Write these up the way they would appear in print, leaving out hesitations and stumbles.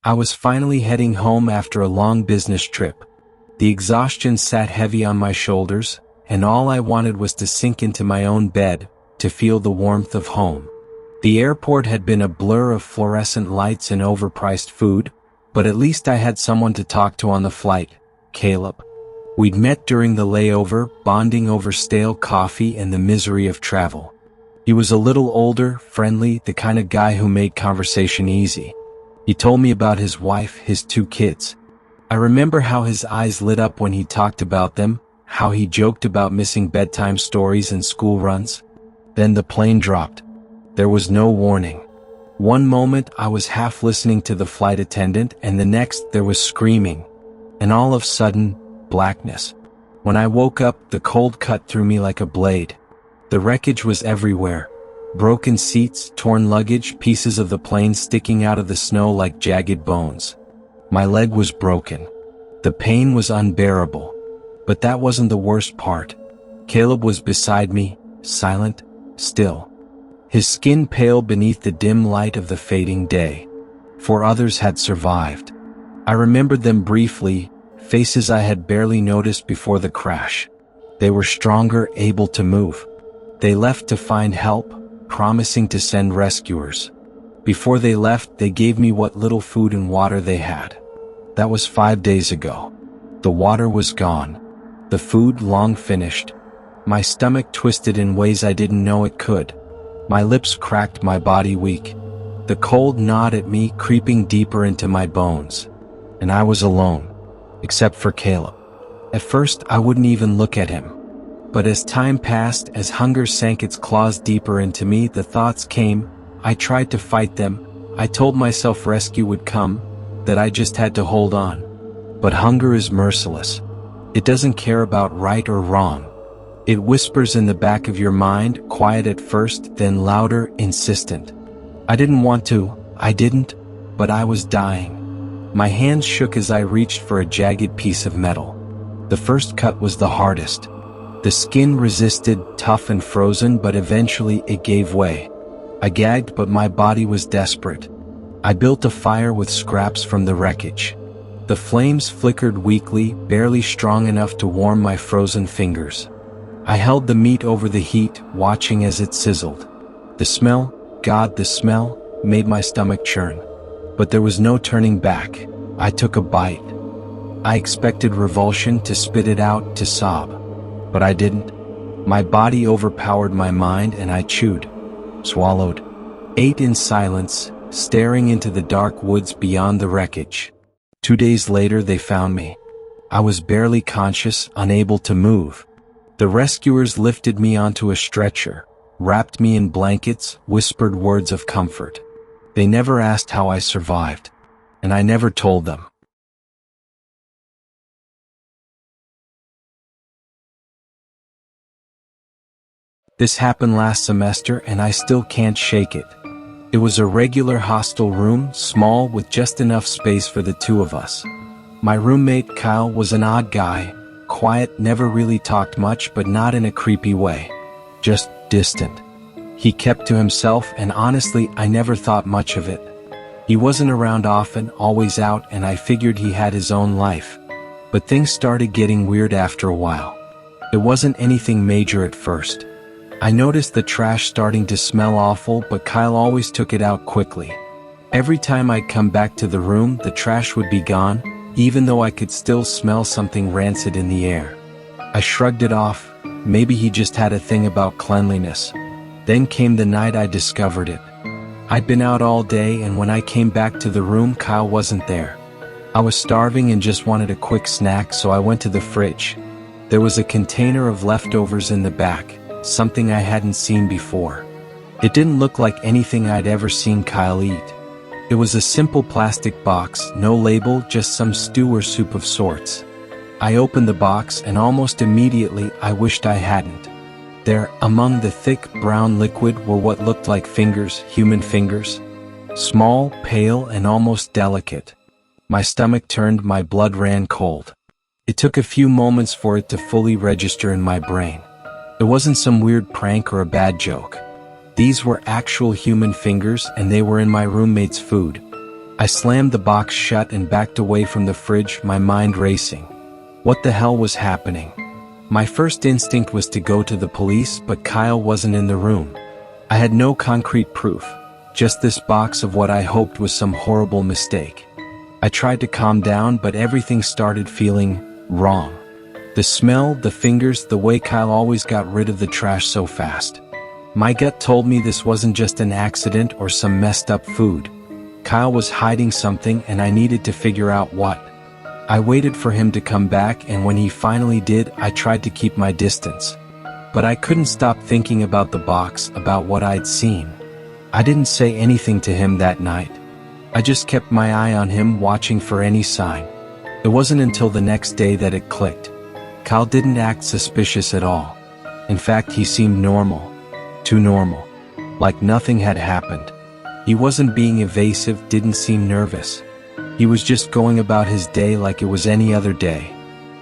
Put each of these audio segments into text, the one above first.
I was finally heading home after a long business trip. The exhaustion sat heavy on my shoulders, and all I wanted was to sink into my own bed, to feel the warmth of home. The airport had been a blur of fluorescent lights and overpriced food, but at least I had someone to talk to on the flight, Caleb. We'd met during the layover, bonding over stale coffee and the misery of travel. He was a little older, friendly, the kind of guy who made conversation easy. He told me about his wife, his 2 kids. I remember how his eyes lit up when he talked about them, how he joked about missing bedtime stories and school runs. Then the plane dropped. There was no warning. One moment I was half listening to the flight attendant, and the next there was screaming. And all of a sudden, blackness. When I woke up, the cold cut through me like a blade. The wreckage was everywhere. Broken seats, torn luggage, pieces of the plane sticking out of the snow like jagged bones. My leg was broken. The pain was unbearable. But that wasn't the worst part. Caleb was beside me, silent, still. His skin pale beneath the dim light of the fading day. 4 others had survived. I remembered them briefly, faces I had barely noticed before the crash. They were stronger, able to move. They left to find help, promising to send rescuers. Before they left, they gave me what little food and water they had. That was 5 days ago. The water was gone. The food long finished. My stomach twisted in ways I didn't know it could. My lips cracked, my body weak. The cold gnawed at me, creeping deeper into my bones. And I was alone. Except for Caleb. At first, I wouldn't even look at him. But as time passed, as hunger sank its claws deeper into me, the thoughts came. I tried to fight them. I told myself rescue would come, that I just had to hold on. But hunger is merciless. It doesn't care about right or wrong. It whispers in the back of your mind, quiet at first, then louder, insistent. I didn't want to, but I was dying. My hands shook as I reached for a jagged piece of metal. The first cut was the hardest. The skin resisted, tough and frozen, but eventually it gave way. I gagged, but my body was desperate. I built a fire with scraps from the wreckage. The flames flickered weakly, barely strong enough to warm my frozen fingers. I held the meat over the heat, watching as it sizzled. The smell, God, the smell, made my stomach churn. But there was no turning back. I took a bite. I expected revulsion, to spit it out, to sob. But I didn't. My body overpowered my mind, and I chewed, swallowed, ate in silence, staring into the dark woods beyond the wreckage. 2 days later they found me. I was barely conscious, unable to move. The rescuers lifted me onto a stretcher, wrapped me in blankets, whispered words of comfort. They never asked how I survived, and I never told them. This happened last semester, and I still can't shake it. It was a regular hostel room, small with just enough space for the 2 of us. My roommate Kyle was an odd guy, quiet, never really talked much, but not in a creepy way. Just distant. He kept to himself, and honestly, I never thought much of it. He wasn't around often, always out, and I figured he had his own life. But things started getting weird after a while. It wasn't anything major at first. I noticed the trash starting to smell awful, but Kyle always took it out quickly. Every time I'd come back to the room, the trash would be gone, even though I could still smell something rancid in the air. I shrugged it off. Maybe he just had a thing about cleanliness. Then came the night I discovered it. I'd been out all day, and when I came back to the room, Kyle wasn't there. I was starving and just wanted a quick snack, so I went to the fridge. There was a container of leftovers in the back, something I hadn't seen before. It didn't look like anything I'd ever seen Kyle eat. It was a simple plastic box, no label, just some stew or soup of sorts. I opened the box, and almost immediately I wished I hadn't. There, among the thick brown liquid, were what looked like fingers, human fingers. Small, pale, and almost delicate. My stomach turned, my blood ran cold. It took a few moments for it to fully register in my brain. It wasn't some weird prank or a bad joke. These were actual human fingers, and they were in my roommate's food. I slammed the box shut and backed away from the fridge, my mind racing. What the hell was happening? My first instinct was to go to the police, but Kyle wasn't in the room. I had no concrete proof, just this box of what I hoped was some horrible mistake. I tried to calm down, but everything started feeling wrong. The smell, the fingers, the way Kyle always got rid of the trash so fast. My gut told me this wasn't just an accident or some messed up food. Kyle was hiding something and I needed to figure out what. I waited for him to come back, and when he finally did, I tried to keep my distance. But I couldn't stop thinking about the box, about what I'd seen. I didn't say anything to him that night. I just kept my eye on him, watching for any sign. It wasn't until the next day that it clicked. Kyle didn't act suspicious at all. In fact, he seemed normal. Too normal. Like nothing had happened. He wasn't being evasive, didn't seem nervous. He was just going about his day like it was any other day.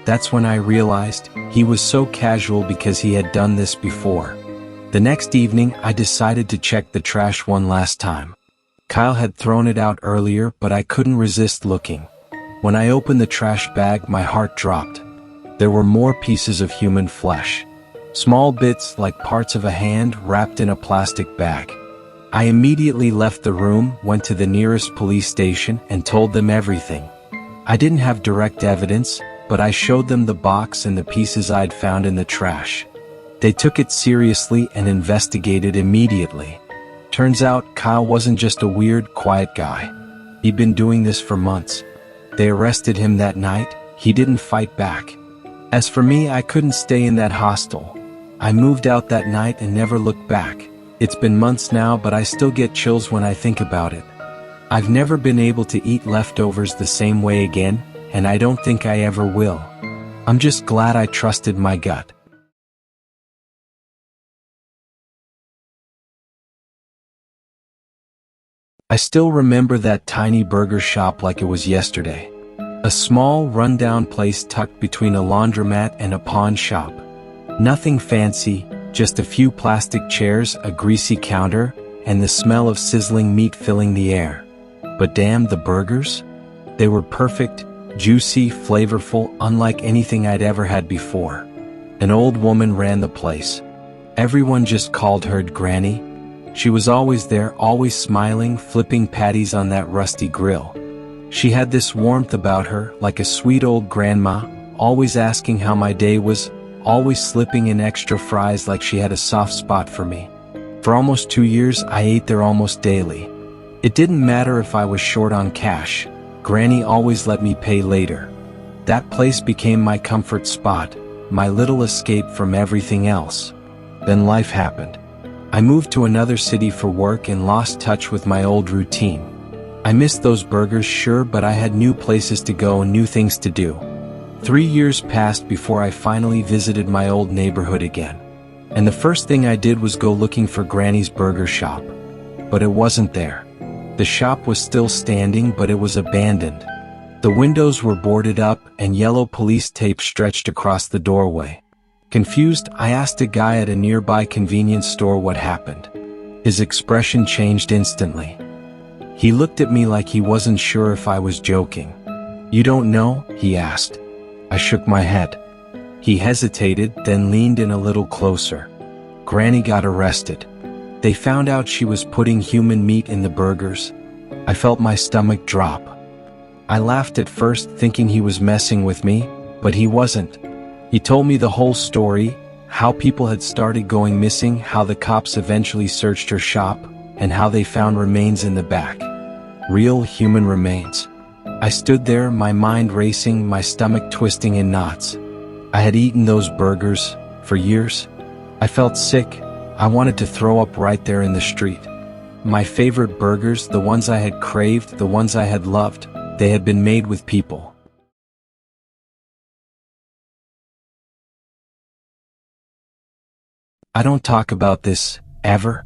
That's when I realized he was so casual because he had done this before. The next evening, I decided to check the trash one last time. Kyle had thrown it out earlier, but I couldn't resist looking. When I opened the trash bag, my heart dropped. There were more pieces of human flesh. Small bits like parts of a hand wrapped in a plastic bag. I immediately left the room, went to the nearest police station, and told them everything. I didn't have direct evidence, but I showed them the box and the pieces I'd found in the trash. They took it seriously and investigated immediately. Turns out, Kyle wasn't just a weird, quiet guy. He'd been doing this for months. They arrested him that night. He didn't fight back. As for me, I couldn't stay in that hostel. I moved out that night and never looked back. It's been months now, but I still get chills when I think about it. I've never been able to eat leftovers the same way again, and I don't think I ever will. I'm just glad I trusted my gut. I still remember that tiny burger shop like it was yesterday. A small, rundown place tucked between a laundromat and a pawn shop. Nothing fancy, just a few plastic chairs, a greasy counter, and the smell of sizzling meat filling the air. But damn, the burgers? They were perfect, juicy, flavorful, unlike anything I'd ever had before. An old woman ran the place. Everyone just called her Granny. She was always there, always smiling, flipping patties on that rusty grill. She had this warmth about her, like a sweet old grandma, always asking how my day was, always slipping in extra fries like she had a soft spot for me. For almost 2 years, I ate there almost daily. It didn't matter if I was short on cash. Granny always let me pay later. That place became my comfort spot, my little escape from everything else. Then life happened. I moved to another city for work and lost touch with my old routine. I missed those burgers, sure, but I had new places to go and new things to do. 3 years passed before I finally visited my old neighborhood again. And the first thing I did was go looking for Granny's burger shop. But it wasn't there. The shop was still standing, but it was abandoned. The windows were boarded up and yellow police tape stretched across the doorway. Confused, I asked a guy at a nearby convenience store what happened. His expression changed instantly. He looked at me like he wasn't sure if I was joking. "You don't know?" he asked. I shook my head. He hesitated, then leaned in a little closer. Granny got arrested. They found out she was putting human meat in the burgers. I felt my stomach drop. I laughed at first, thinking he was messing with me, but he wasn't. He told me the whole story, how people had started going missing, how the cops eventually searched her shop, and how they found remains in the back. Real human remains. I stood there, my mind racing, my stomach twisting in knots. I had eaten those burgers for years. I felt sick. I wanted to throw up right there in the street. My favorite burgers, the ones I had craved, the ones I had loved, they had been made with people. I don't talk about this, ever.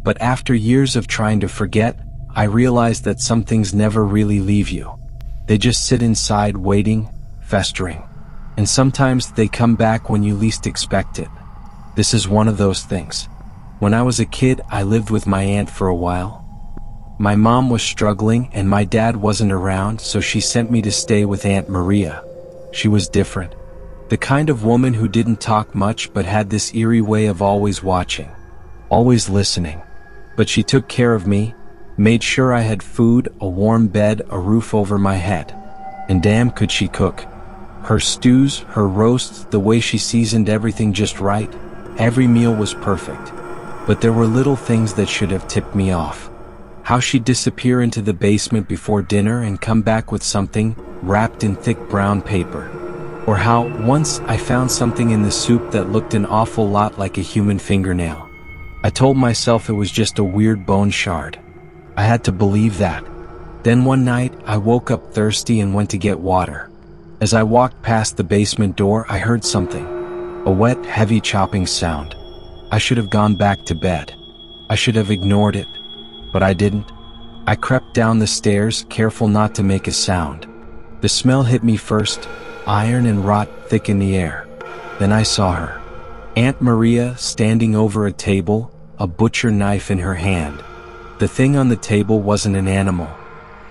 But after years of trying to forget, I realized that some things never really leave you. They just sit inside waiting, festering. And sometimes they come back when you least expect it. This is one of those things. When I was a kid, I lived with my aunt for a while. My mom was struggling and my dad wasn't around, so she sent me to stay with Aunt Maria. She was different. The kind of woman who didn't talk much but had this eerie way of always watching, always listening. But she took care of me, made sure I had food, a warm bed, a roof over my head. And damn could she cook. Her stews, her roasts, the way she seasoned everything just right. Every meal was perfect. But there were little things that should have tipped me off. How she'd disappear into the basement before dinner and come back with something wrapped in thick brown paper. Or how, once, I found something in the soup that looked an awful lot like a human fingernail. I told myself it was just a weird bone shard. I had to believe that. Then one night, I woke up thirsty and went to get water. As I walked past the basement door, I heard something. A wet, heavy chopping sound. I should have gone back to bed. I should have ignored it. But I didn't. I crept down the stairs, careful not to make a sound. The smell hit me first, iron and rot thick in the air. Then I saw her. Aunt Maria standing over a table, a butcher knife in her hand. The thing on the table wasn't an animal.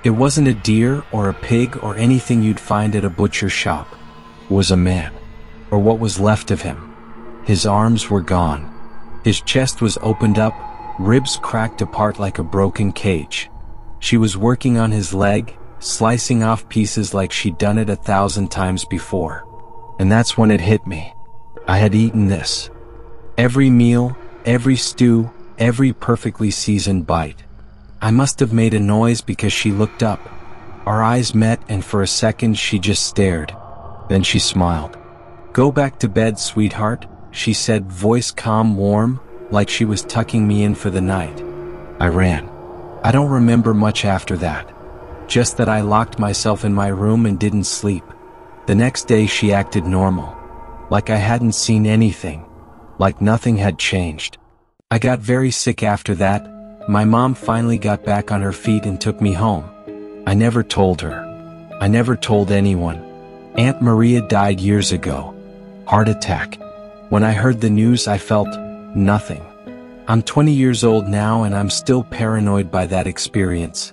It wasn't a deer or a pig or anything you'd find at a butcher shop. It was a man, or what was left of him. His arms were gone. His chest was opened up, ribs cracked apart like a broken cage. She was working on his leg, slicing off pieces like she'd done it 1,000 times before. And that's when it hit me. I had eaten this. Every meal, every stew, every perfectly seasoned bite. I must have made a noise because she looked up. Our eyes met and for a second she just stared. Then she smiled. "Go back to bed, sweetheart," she said, voice calm, warm, like she was tucking me in for the night. I ran. I don't remember much after that. Just that I locked myself in my room and didn't sleep. The next day she acted normal. Like I hadn't seen anything. Like nothing had changed. I got very sick after that. My mom finally got back on her feet and took me home. I never told her. I never told anyone. Aunt Maria died years ago. Heart attack. When I heard the news, I felt nothing. I'm 20 years old now and I'm still paranoid by that experience.